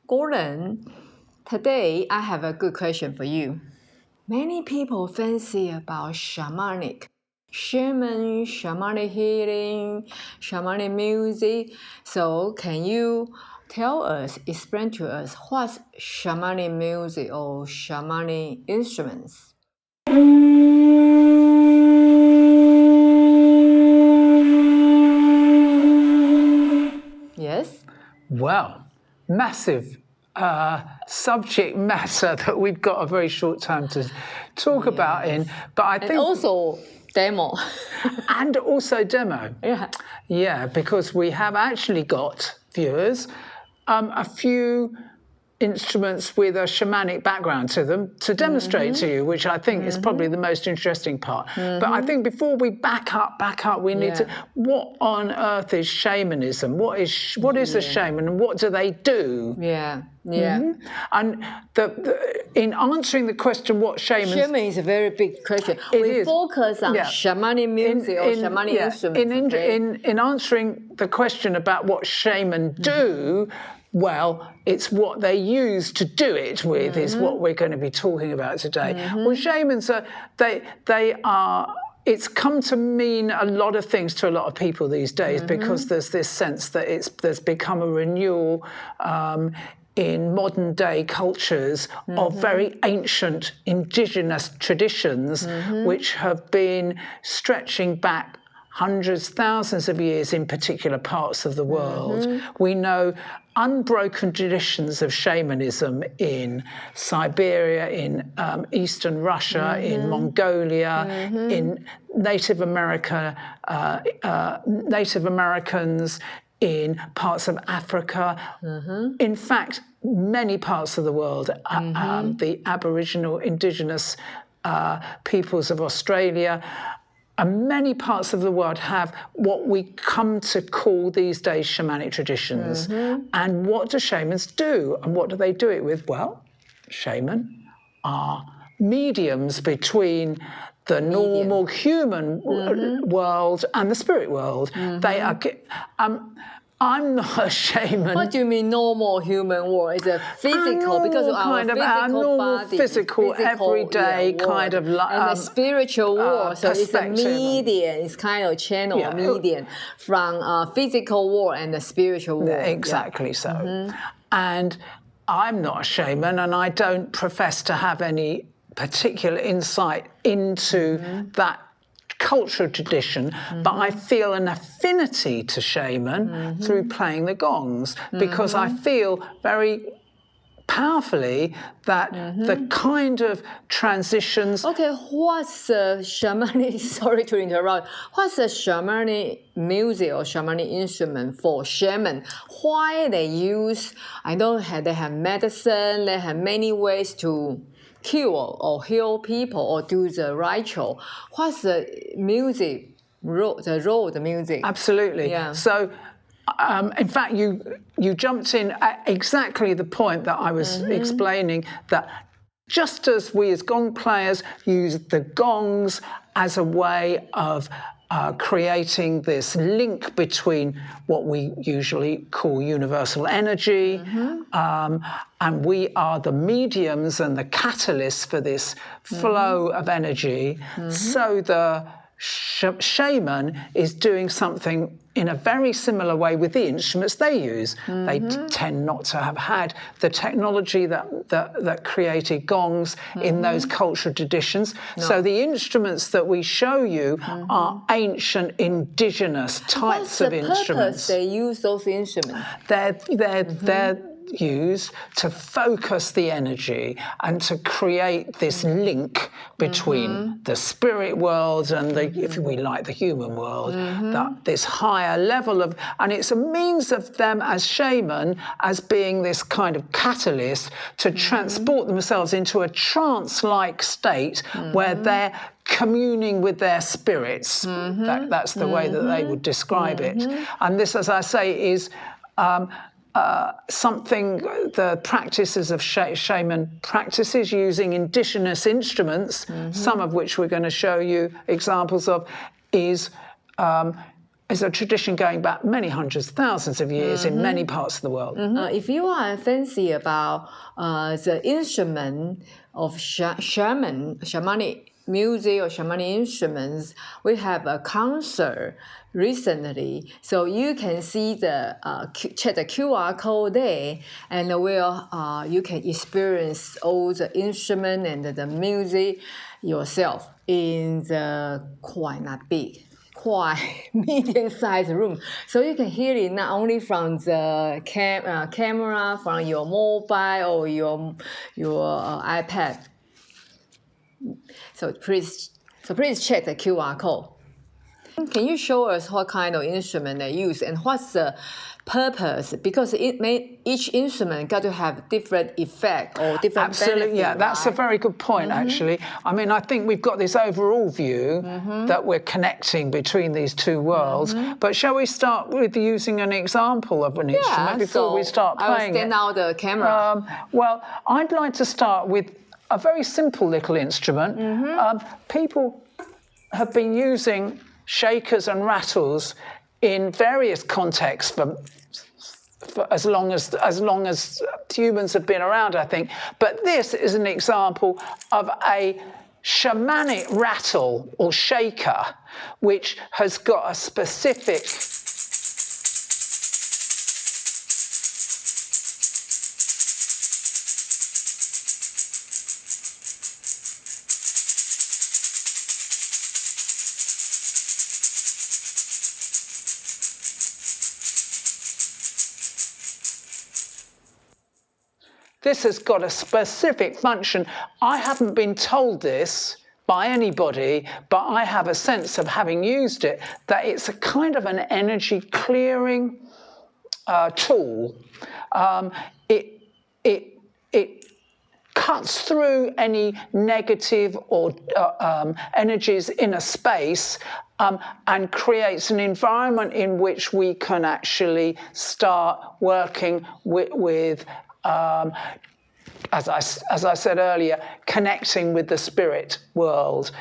Gordon, today I have a good question for you. Many people fancy about shamanic healing, shamanic music. So can you tell us, explain to us what's shamanic music or shamanic instruments? Yes? Well, massive subject matter that we've got a very short time to talk about in, but I think... And also demo. And also demo. Yeah, because we have actually got, viewers, a few instruments with a shamanic background to them to demonstrate to you, which I think is probably the most interesting part. But I think before we back up, we need to, what on earth is shamanism? What is a shaman and what do they do? And in answering the question what shaman is a very big question. We focus on shamanic music or shamanic instruments. In answering the question about what shaman do, well, it's what they use to do it with is what we're going to be talking about today. Well, shamans are, they are, it's come to mean a lot of things to a lot of people these days because there's this sense that there's become a renewal in modern day cultures of very ancient indigenous traditions which have been stretching back hundreds, thousands of years in particular parts of the world. We know unbroken traditions of shamanism in Siberia, in Eastern Russia, in Mongolia, in Native Americans, in parts of Africa. In fact, many parts of the world, the Aboriginal indigenous peoples of Australia, and many parts of the world have what we come to call these days shamanic traditions. And what do shamans do? And what do they do it with? Well, shaman are mediums between the normal human world and the spirit world. They are... I'm not a shaman. What do you mean normal human world? It's a physical, because of our physical body. Physical everyday kind of... and the spiritual world, so it's a medium, it's kind of channel medium from physical world and the spiritual world. Exactly so. And I'm not a shaman and I don't profess to have any particular insight into that cultural tradition, but I feel an affinity to shaman through playing the gongs because I feel very powerfully that the kind of transitions... Okay, what's the shamanic, sorry to interrupt, what's the shamanic music or shamanic instrument for shaman? Why they use, I know they have medicine, they have many ways to cure or heal people or do the ritual. What's the music, the role of the music? Absolutely. So, in fact, you jumped in at exactly the point that I was explaining, that just as we as gong players use the gongs as a way of creating this link between what we usually call universal energy, and we are the mediums and the catalysts for this flow of energy, so the shaman is doing something in a very similar way with the instruments they use. They tend not to have had the technology that created gongs in those cultural traditions. So the instruments that we show you are ancient indigenous types of instruments. What's the purpose they use those instruments? They're used to focus the energy and to create this link between the spirit world and the, if we like, the human world, that this higher level of, and it's a means of them as shaman as being this kind of catalyst to transport themselves into a trance-like state where they're communing with their spirits. That's the way that they would describe it. And this, as I say, is something the practices of shaman practices using indigenous instruments, some of which we're going to show you examples of, is is a tradition going back many hundreds, thousands of years in many parts of the world. If you are fancy about the instrument of shamanic music or shamanic instruments, we have a concert recently, so you can see the check the QR code there, and you can experience all the instrument and the music yourself in the quite medium-sized room, so you can hear it not only from the camera, from your mobile or your iPad. So please check the QR code. Can you show us what kind of instrument they use and what's the purpose? Because each instrument got to have different effect or different Absolutely, benefit, yeah, that's right? a very good point, actually. I mean, I think we've got this overall view that we're connecting between these two worlds. But shall we start with using an example of an instrument before we start playing I will stand out the camera. Well, I'd like to start with a very simple little instrument. People have been using shakers and rattles in various contexts for as long as humans have been around, I think. But this is an example of a shamanic rattle or shaker, which has got a specific This has got a specific function. I haven't been told this by anybody, but I have a sense of having used it, that it's a kind of an energy clearing tool. It cuts through any negative or energies in a space and creates an environment in which we can actually start working with as I said earlier, connecting with the spirit world.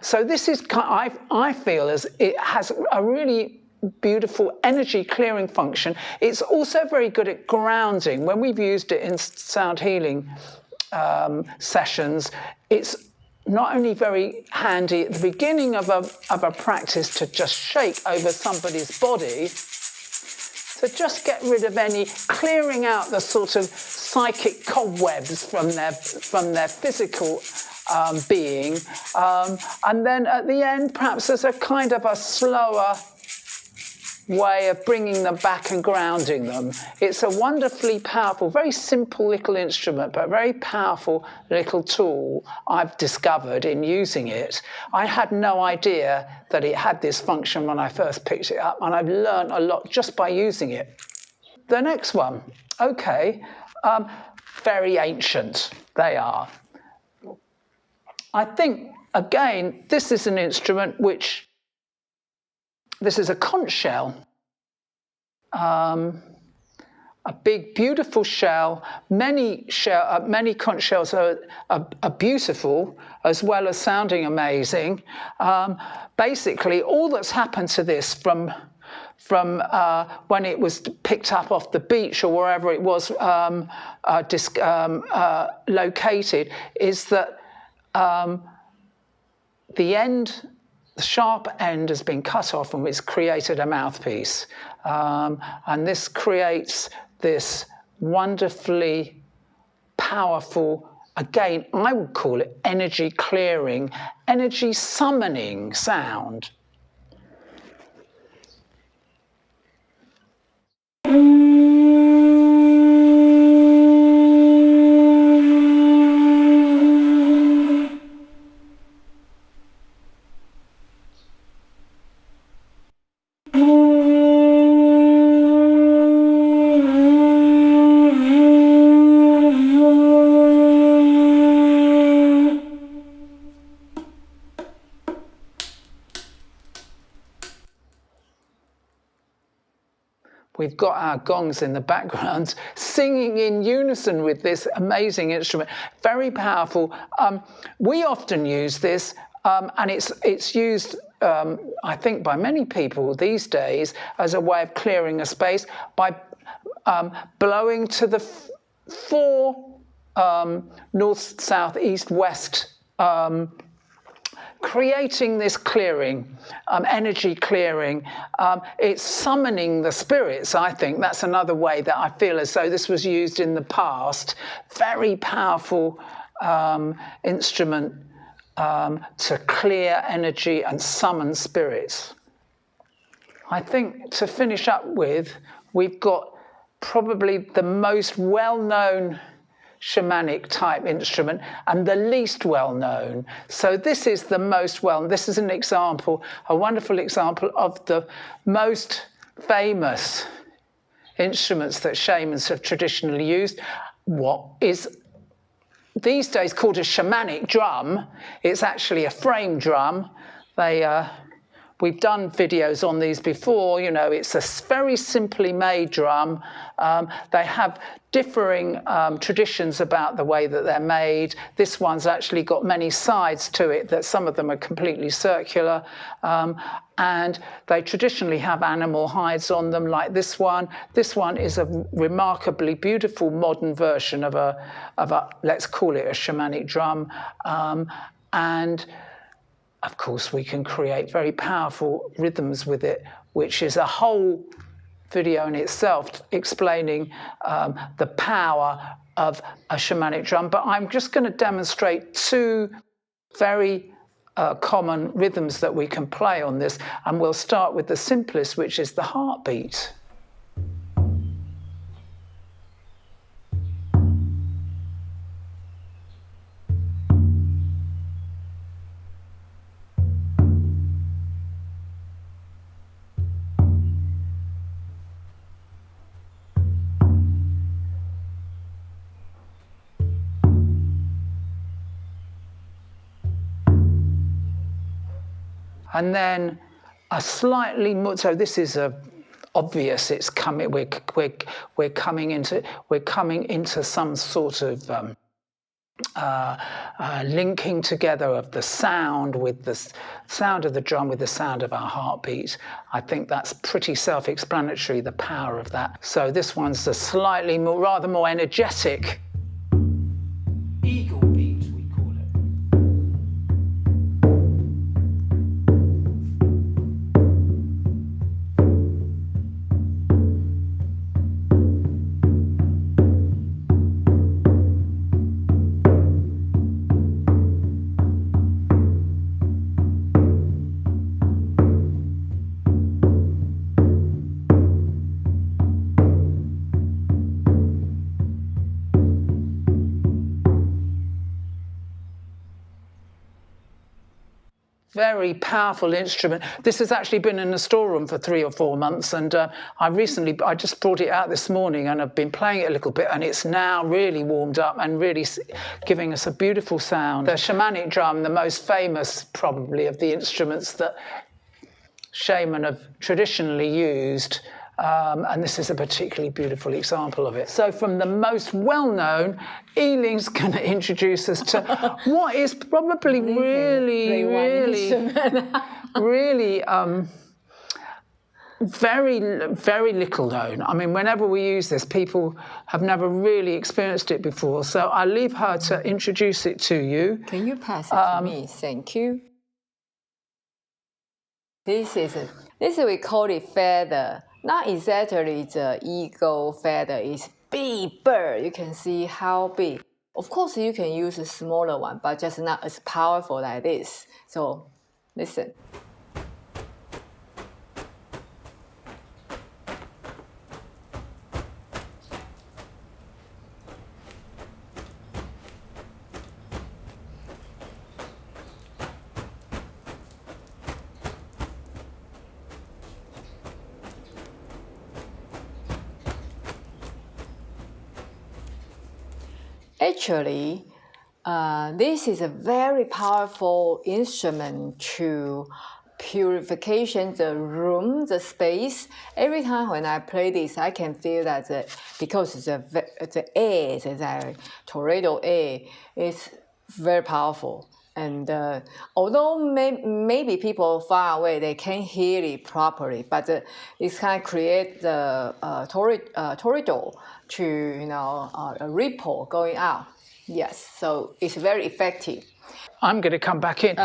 So this is, I feel, as it has a really beautiful energy clearing function. It's also very good at grounding. When we've used it in sound healing sessions, it's not only very handy at the beginning of a practice to just shake over somebody's body, to just get rid of any, clearing out the sort of psychic cobwebs from their physical being. And then at the end, perhaps as a kind of a slower way of bringing them back and grounding them. It's a wonderfully powerful, very simple little instrument, but a very powerful little tool I've discovered in using it. I had no idea that it had this function when I first picked it up, and I've learned a lot just by using it. The next one, okay, very ancient they are. I think, again, this is an instrument which, this is a conch shell, a big, beautiful shell. Many conch shells are beautiful, as well as sounding amazing. Basically, all that's happened to this from when it was picked up off the beach or wherever it was located is that the sharp end has been cut off and it's created a mouthpiece. And this creates this wonderfully powerful, again, I would call it energy clearing, energy summoning sound. We've got our gongs in the background singing in unison with this amazing instrument. Very powerful. We often use this, and it's used I think by many people these days, as a way of clearing a space by blowing to the four north, south, east, west, creating this clearing, energy clearing. It's summoning the spirits, I think. That's another way that I feel as though this was used in the past. Very powerful instrument to clear energy and summon spirits. I think to finish up with, we've got probably the most well-known shamanic type instrument and the least well-known. So this is the most well-known. This is an example, a wonderful example of the most famous instruments that shamans have traditionally used. What is these days called a shamanic drum. It's actually a frame drum. We've done videos on these before. You know, it's a very simply made drum. They have differing traditions about the way that they're made. This one's actually got many sides to it, that some of them are completely circular. And they traditionally have animal hides on them, like this one. This one is a remarkably beautiful modern version of a let's call it a shamanic drum. And of course, we can create very powerful rhythms with it, which is a whole video in itself explaining the power of a shamanic drum. But I'm just going to demonstrate two very common rhythms that we can play on this. And we'll start with the simplest, which is the heartbeat. And then a slightly more, so this is obvious. It's coming. We're coming into some sort of linking together of the sound with the sound of the drum with the sound of our heartbeat. I think that's pretty self-explanatory, the power of that. So this one's a slightly more, rather more energetic. Eagle beat, we call it. Very powerful instrument. This has actually been in the storeroom for 3 or 4 months, and I just brought it out this morning and I've been playing it a little bit, and it's now really warmed up and really giving us a beautiful sound. The shamanic drum, the most famous probably of the instruments that shaman have traditionally used, and this is a particularly beautiful example of it. So from the most well-known, Eiling's going to introduce us to what is probably really very, very little known. I mean, whenever we use this, people have never really experienced it before. So I'll leave her to introduce it to you. Can you pass it to me? Thank you. This we call it feather. Not exactly the eagle feather. It's big bird. You can see how big. Of course, you can use a smaller one, but just not as powerful like this. So, listen. Actually, this is a very powerful instrument to purification the room, the space. Every time when I play this, I can feel that because the air, the tornado air, is very powerful. And although maybe people far away, they can't hear it properly, but it can create the corridor to, a ripple going out. Yes, so it's very effective. I'm going to come back in.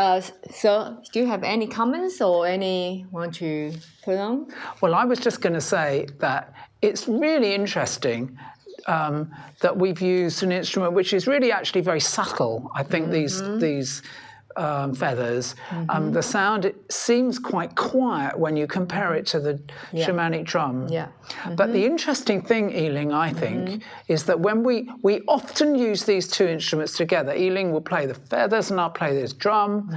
So do you have any comments or any want to put on? Well, I was just going to say that it's really interesting that we've used an instrument which is really actually very subtle. I think these feathers, the sound seems quite quiet when you compare it to the shamanic drum. Yeah. But the interesting thing, Yiling, I think, is that when we often use these two instruments together, Yiling will play the feathers and I'll play this drum.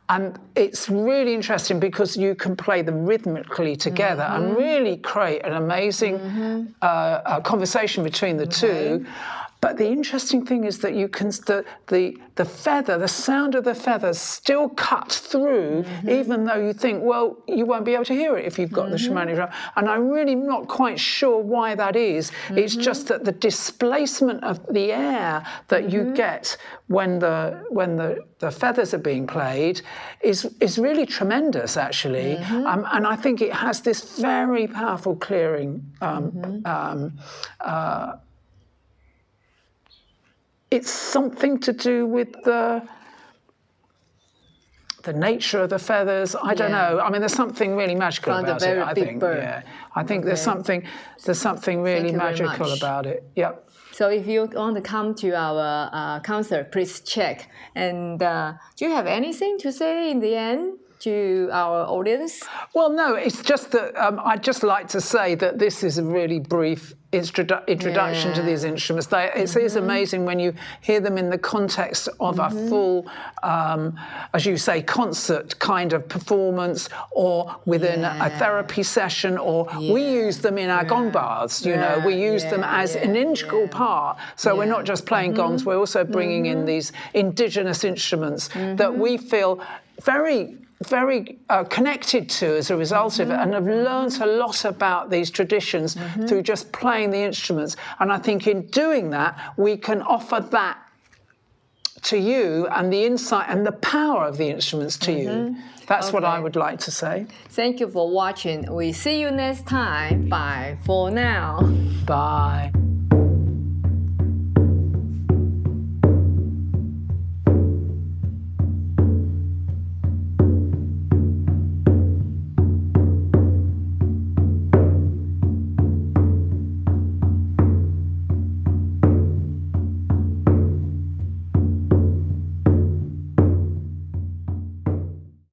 And it's really interesting because you can play them rhythmically together and really create an amazing conversation between the two. But the interesting thing is that you can the feather, the sound of the feathers still cut through, even though you think, well, you won't be able to hear it if you've got the shamanic drum. And I'm really not quite sure why that is. It's just that the displacement of the air that you get when the feathers are being played is really tremendous, actually. And I think it has this very powerful clearing. It's something to do with the nature of the feathers. I don't know. I mean, there's something really magical about it, I think. Yeah. I think there's something really magical about it. Yep. So if you want to come to our concert, please check. And do you have anything to say in the end to our audience? Well, no, it's just that I'd just like to say that this is a really brief introduction to these instruments. It is amazing when you hear them in the context of a full, as you say, concert kind of performance, or within a therapy session, or we use them in our gong baths, we use them as an integral part. So we're not just playing gongs, we're also bringing in these indigenous instruments that we feel very connected to as a result of it, and have learnt a lot about these traditions through just playing the instruments. And I think in doing that, we can offer that to you, and the insight and the power of the instruments to you. That's what I would like to say. Thank you for watching. We see you next time. Bye for now. Bye.